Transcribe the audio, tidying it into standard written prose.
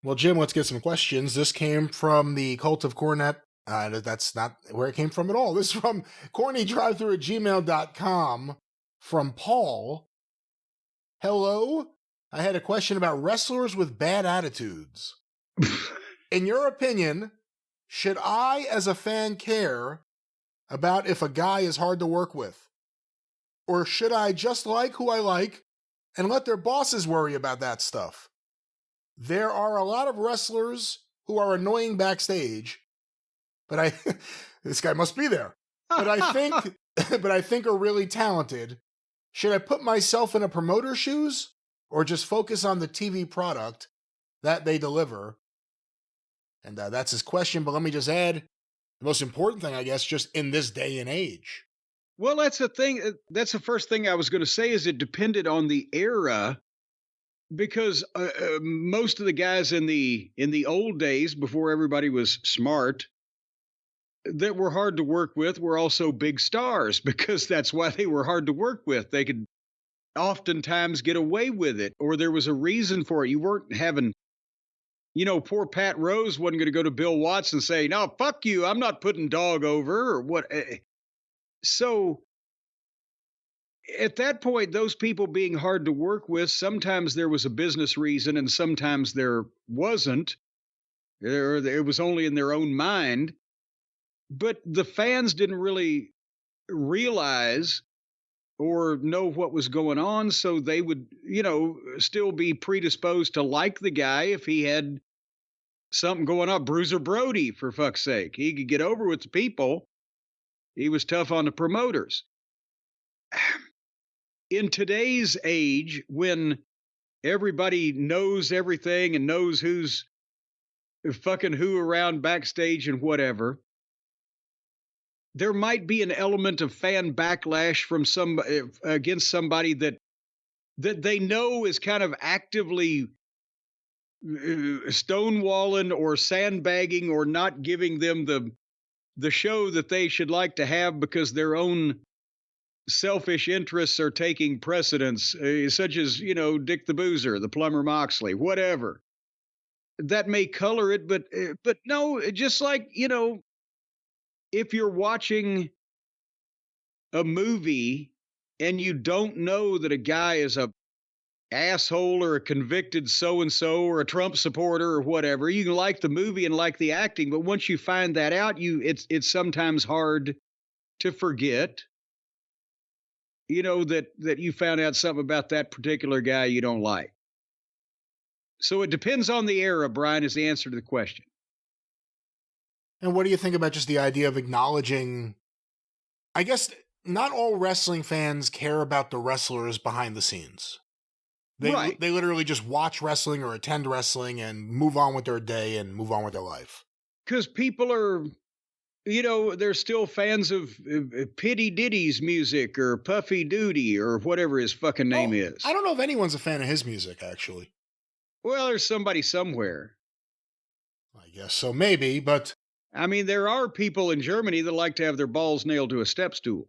Well, Jim, let's get some questions. This came from the cult of Cornette. That's not where it came from at all. This is from CornyDriveThru at gmail.com from Paul. Hello. I had a question about wrestlers with bad attitudes. In your opinion, should I, as a fan, care about if a guy is hard to work with? Or should I just like who I like and let their bosses worry about that stuff? There are a lot of wrestlers who are annoying backstage, but this guy must be there. But I think are really talented. Should I put myself in a promoter's shoes or just focus on the TV product that they deliver? And that's his question. But let me just add the most important thing, I guess, just in this day and age. Well, that's the thing. That's the first thing I was going to say is it depended on the era, because most of the guys in the old days, before everybody was smart, that were hard to work with were also big stars, because that's why they were hard to work with. They could oftentimes get away with it, or there was a reason for it. You weren't having, poor Pat Rose wasn't going to go to Bill Watts and say, "No, fuck you, I'm not putting Dog over," or what. So at that point, those people being hard to work with, sometimes there was a business reason and sometimes there wasn't. It was only in their own mind. But the fans didn't really realize or know what was going on, so they would, still be predisposed to like the guy if he had something going on. Bruiser Brody, for fuck's sake. He could get over with the people. He was tough on the promoters. In today's age, when everybody knows everything and knows who's fucking who around backstage and whatever, there might be an element of fan backlash from against somebody that they know is kind of actively stonewalling or sandbagging or not giving them the show that they should like to have because their own selfish interests are taking precedence, such as, Dick the Boozer, the Plumber Moxley, whatever. That may color it, but no, just like, if you're watching a movie and you don't know that a guy is a asshole or a convicted so-and-so or a Trump supporter or whatever, you can like the movie and like the acting, but once you find that out, it's sometimes hard to forget, that you found out something about that particular guy you don't like. So it depends on the era, Brian, is the answer to the question. And what do you think about just the idea of acknowledging, I guess not all wrestling fans care about the wrestlers behind the scenes. They literally just watch wrestling or attend wrestling and move on with their day and move on with their life. Because people are, they're still fans of Pitty Diddy's music or Puffy Duty or whatever his fucking name is. I don't know if anyone's a fan of his music, actually. Well, there's somebody somewhere. I guess so, maybe, but... I mean, there are people in Germany that like to have their balls nailed to a step stool.